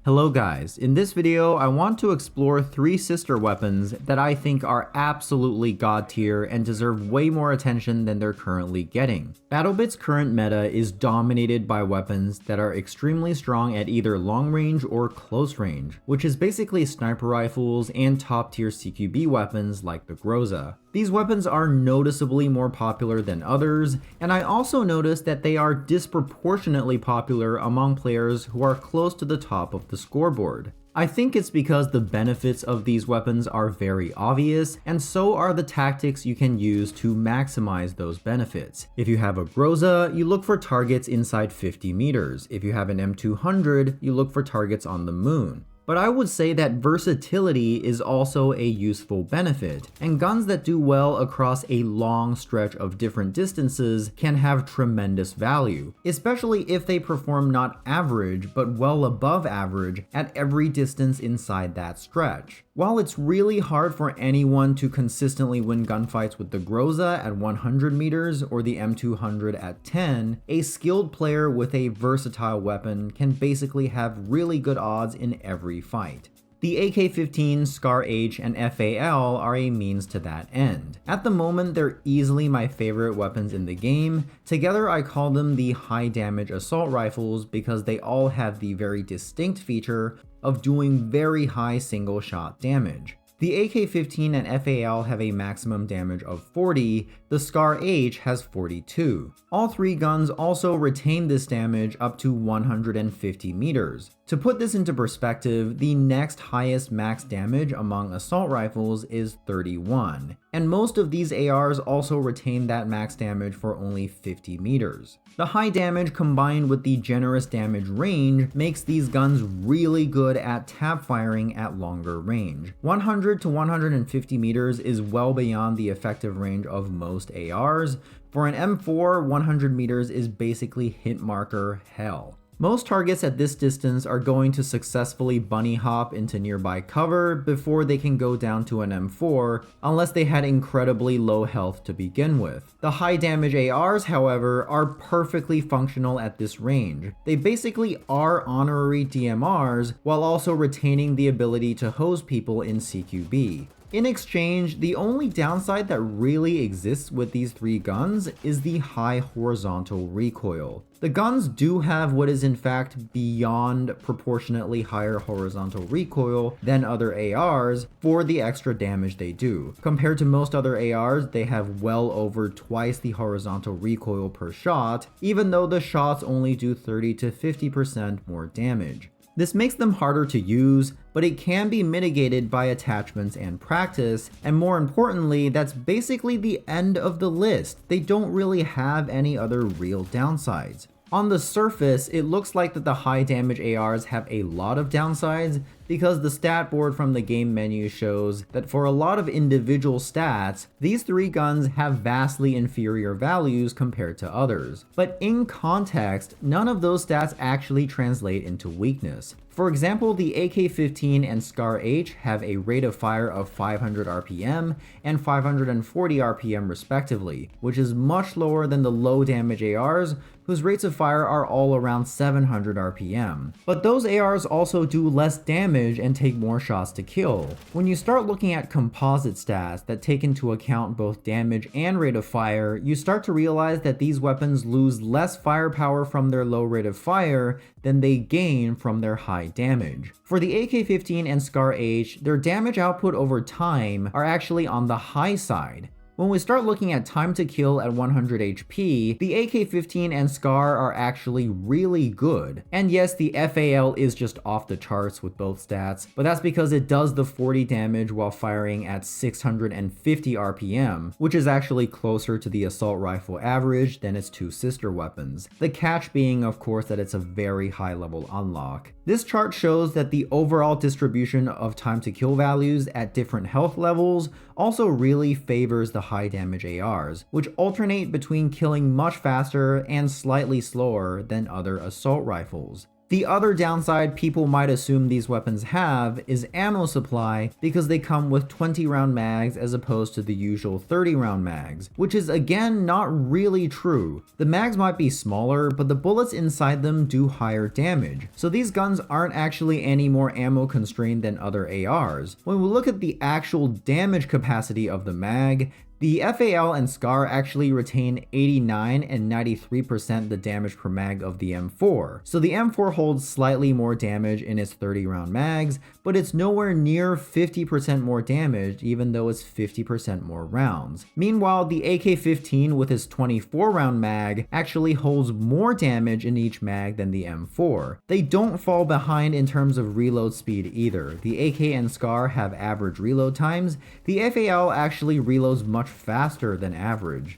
Hello guys, in this video I want to explore 3 sister weapons that I think are absolutely god tier and deserve way more attention than they're currently getting. BattleBit's current meta is dominated by weapons that are extremely strong at either long range or close range, which is basically sniper rifles and top tier CQB weapons like the Groza. These weapons are noticeably more popular than others, and I also noticed that they are disproportionately popular among players who are close to the top of the scoreboard. I think it's because the benefits of these weapons are very obvious, and so are the tactics you can use to maximize those benefits. If you have a Groza, you look for targets inside 50 meters. If you have an M200, you look for targets on the moon. But I would say that versatility is also a useful benefit, and guns that do well across a long stretch of different distances can have tremendous value, especially if they perform not average but well above average at every distance inside that stretch. While it's really hard for anyone to consistently win gunfights with the Groza at 100 meters or the M200 at 10, a skilled player with a versatile weapon can basically have really good odds in every fight. The AK-15, SCAR-H, and FAL are a means to that end. At the moment, they're easily my favorite weapons in the game. Together, I call them the high damage assault rifles because they all have the very distinct feature of doing very high single shot damage. The AK-15 and FAL have a maximum damage of 40, the SCAR-H has 42. All 3 guns also retain this damage up to 150 meters. To put this into perspective, the next highest max damage among assault rifles is 31, and most of these ARs also retain that max damage for only 50 meters. The high damage combined with the generous damage range makes these guns really good at tap firing at longer range. 100 to 150 meters is well beyond the effective range of most ARs. For an M4, 100 meters is basically hit marker hell. Most targets at this distance are going to successfully bunny hop into nearby cover before they can go down to an M4, unless they had incredibly low health to begin with. The high damage ARs, however, are perfectly functional at this range. They basically are honorary DMRs while also retaining the ability to hose people in CQB. In exchange, the only downside that really exists with these 3 guns is the high horizontal recoil. The guns do have what is in fact beyond proportionately higher horizontal recoil than other ARs for the extra damage they do. Compared to most other ARs, they have well over twice the horizontal recoil per shot, even though the shots only do 30 to 50% more damage. This makes them harder to use, but it can be mitigated by attachments and practice, and more importantly, that's basically the end of the list. They don't really have any other real downsides. On the surface, it looks like that the high damage ARs have a lot of downsides because the stat board from the game menu shows that for a lot of individual stats, these 3 guns have vastly inferior values compared to others. But in context, none of those stats actually translate into weakness. For example, the AK-15 and SCAR-H have a rate of fire of 500 RPM and 540 RPM respectively, which is much lower than the low damage ARs, whose rates of fire are all around 700 RPM. But those ARs also do less damage and take more shots to kill. When you start looking at composite stats that take into account both damage and rate of fire, you start to realize that these weapons lose less firepower from their low rate of fire than they gain from their high damage. For the AK-15 and SCAR-H, their damage output over time are actually on the high side. When we start looking at time to kill at 100 HP, the AK-15 and SCAR are actually really good. And yes, the FAL is just off the charts with both stats, but that's because it does the 40 damage while firing at 650 RPM, which is actually closer to the assault rifle average than its 2 sister weapons. The catch being, of course, that it's a very high level unlock. This chart shows that the overall distribution of time to kill values at different health levels also really favors the high damage ARs, which alternate between killing much faster and slightly slower than other assault rifles. The other downside people might assume these weapons have is ammo supply, because they come with 20 round mags as opposed to the usual 30 round mags, which is again not really true. The mags might be smaller, but the bullets inside them do higher damage, so these guns aren't actually any more ammo constrained than other ARs. When we look at the actual damage capacity of the mag, the FAL and SCAR actually retain 89 and 93% the damage per mag of the M4. So the M4 holds slightly more damage in its 30 round mags, but it's nowhere near 50% more damage even though it's 50% more rounds. Meanwhile, the AK-15 with its 24 round mag actually holds more damage in each mag than the M4. They don't fall behind in terms of reload speed either. The AK and SCAR have average reload times. The FAL actually reloads much faster than average.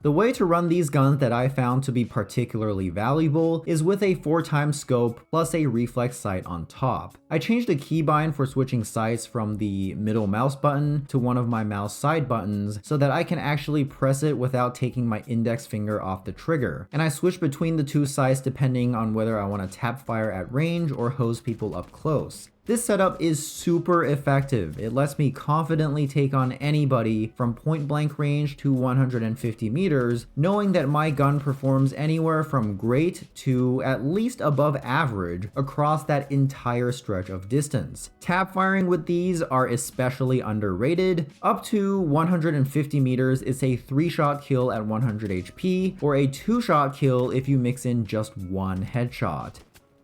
The way to run these guns that I found to be particularly valuable is with a 4x scope plus a reflex sight on top. I changed the keybind for switching sights from the middle mouse button to one of my mouse side buttons so that I can actually press it without taking my index finger off the trigger. And I switch between the two sights depending on whether I want to tap fire at range or hose people up close. This setup is super effective. It lets me confidently take on anybody from point blank range to 150 meters, knowing that my gun performs anywhere from great to at least above average across that entire stretch of distance. Tap firing with these are especially underrated. Up to 150 meters, it's a 3-shot kill at 100 HP, or a 2-shot kill if you mix in just one headshot.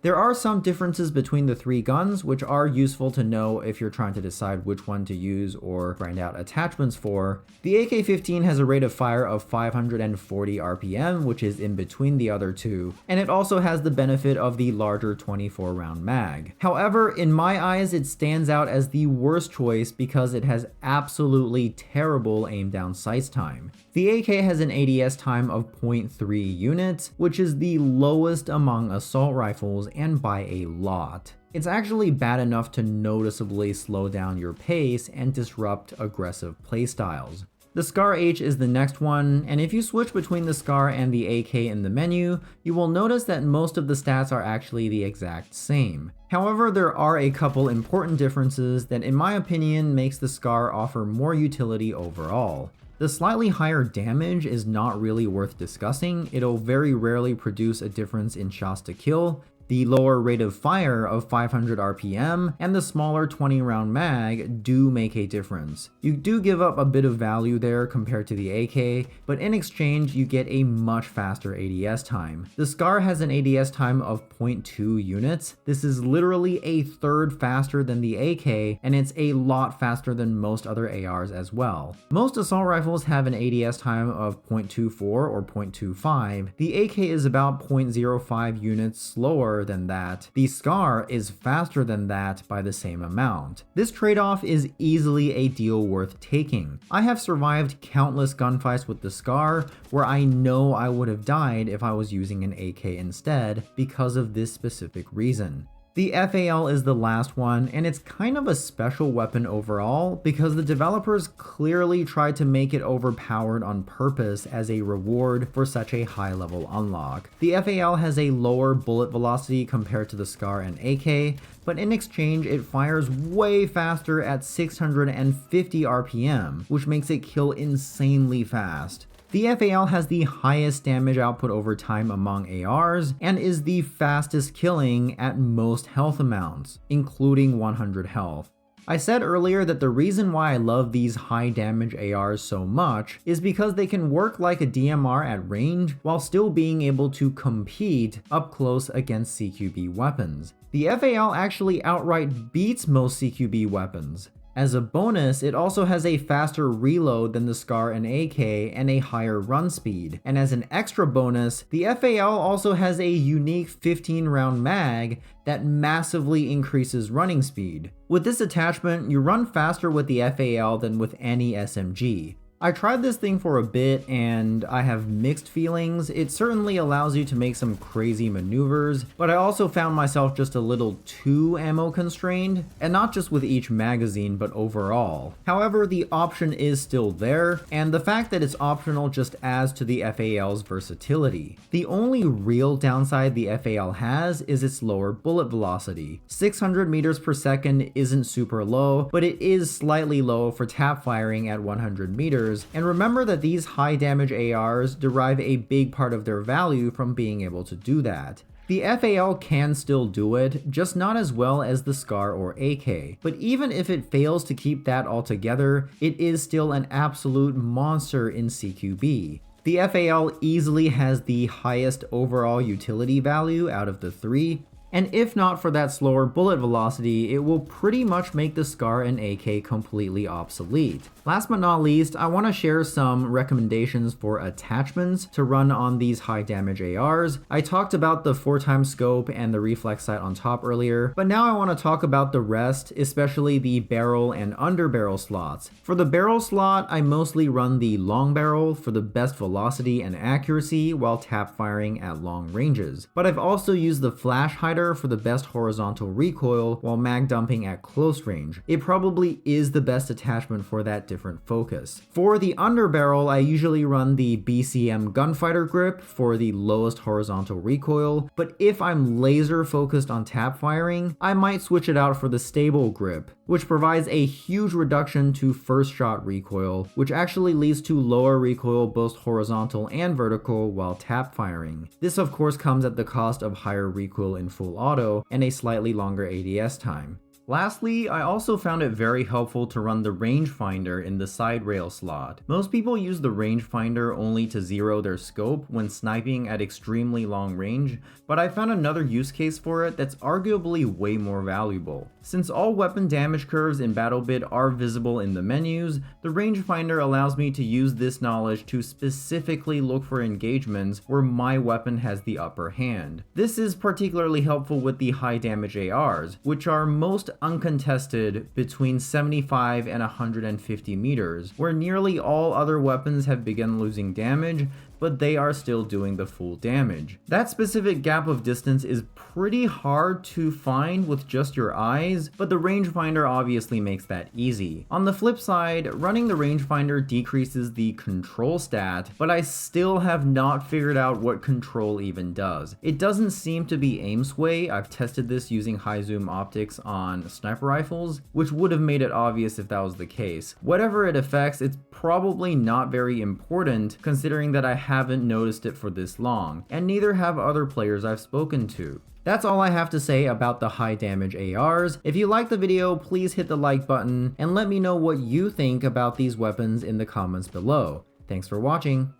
There are some differences between the three guns, which are useful to know if you're trying to decide which one to use or grind out attachments for. The AK-15 has a rate of fire of 540 RPM, which is in between the other two, and it also has the benefit of the larger 24 round mag. However, in my eyes, it stands out as the worst choice because it has absolutely terrible aim down sights time. The AK has an ADS time of 0.3 units, which is the lowest among assault rifles and by a lot. It's actually bad enough to noticeably slow down your pace and disrupt aggressive playstyles. The SCAR H is the next one, and if you switch between the SCAR and the AK in the menu, you will notice that most of the stats are actually the exact same. However, there are a couple important differences that in my opinion makes the SCAR offer more utility overall. The slightly higher damage is not really worth discussing. It'll very rarely produce a difference in shots to kill. The lower rate of fire of 500 RPM and the smaller 20 round mag do make a difference. You do give up a bit of value there compared to the AK, but in exchange you get a much faster ADS time. The SCAR has an ADS time of 0.2 units. This is literally a third faster than the AK, and it's a lot faster than most other ARs as well. Most assault rifles have an ADS time of 0.24 or 0.25. The AK is about 0.05 units slower than that. The SCAR is faster than that by the same amount. This trade-off is easily a deal worth taking. I have survived countless gunfights with the SCAR where I know I would have died if I was using an AK instead because of this specific reason. The FAL is the last one, and it's kind of a special weapon overall because the developers clearly tried to make it overpowered on purpose as a reward for such a high level unlock. The FAL has a lower bullet velocity compared to the SCAR and AK, but in exchange it fires way faster at 650 RPM, which makes it kill insanely fast. The FAL has the highest damage output over time among ARs and is the fastest killing at most health amounts, including 100 health. I said earlier that the reason why I love these high damage ARs so much is because they can work like a DMR at range while still being able to compete up close against CQB weapons. The FAL actually outright beats most CQB weapons. As a bonus, it also has a faster reload than the SCAR and AK and a higher run speed. And as an extra bonus, the FAL also has a unique 15 round mag that massively increases running speed. With this attachment, you run faster with the FAL than with any SMG. I tried this thing for a bit and I have mixed feelings. It certainly allows you to make some crazy maneuvers, but I also found myself just a little too ammo constrained, and not just with each magazine but overall. However, the option is still there, and the fact that it's optional just adds to the FAL's versatility. The only real downside the FAL has is its lower bullet velocity. 600 meters per second isn't super low, but it is slightly low for tap firing at 100 meters, and remember that these high damage ARs derive a big part of their value from being able to do that. The FAL can still do it, just not as well as the SCAR or AK, but even if it fails to keep that all together, it is still an absolute monster in CQB. The FAL easily has the highest overall utility value out of the three, and if not for that slower bullet velocity, it will pretty much make the SCAR and AK completely obsolete. Last but not least, I want to share some recommendations for attachments to run on these high damage ARs. I talked about the 4x scope and the reflex sight on top earlier, but now I want to talk about the rest, especially the barrel and under barrel slots. For the barrel slot, I mostly run the long barrel for the best velocity and accuracy while tap firing at long ranges, but I've also used the flash hider for the best horizontal recoil while mag dumping at close range. It probably is the best attachment for that different focus. For the underbarrel, I usually run the BCM gunfighter grip for the lowest horizontal recoil, but if I'm laser focused on tap firing, I might switch it out for the stable grip, which provides a huge reduction to first shot recoil, which actually leads to lower recoil both horizontal and vertical while tap firing. This of course comes at the cost of higher recoil in full auto and a slightly longer ADS time. Lastly, I also found it very helpful to run the rangefinder in the side rail slot. Most people use the rangefinder only to zero their scope when sniping at extremely long range, but I found another use case for it that's arguably way more valuable. Since all weapon damage curves in BattleBit are visible in the menus, the rangefinder allows me to use this knowledge to specifically look for engagements where my weapon has the upper hand. This is particularly helpful with the high damage ARs, which are most uncontested between 75 and 150 meters, where nearly all other weapons have begun losing damage, but they are still doing the full damage. That specific gap of distance is pretty hard to find with just your eyes, but the rangefinder obviously makes that easy. On the flip side, running the rangefinder decreases the control stat, but I still have not figured out what control even does. It doesn't seem to be aim sway. I've tested this using high zoom optics on sniper rifles, which would have made it obvious if that was the case. Whatever it affects, it's probably not very important considering that I haven't noticed it for this long, and neither have other players I've spoken to. That's all I have to say about the high damage ARs. If you liked the video, please hit the like button and let me know what you think about these weapons in the comments below. Thanks for watching.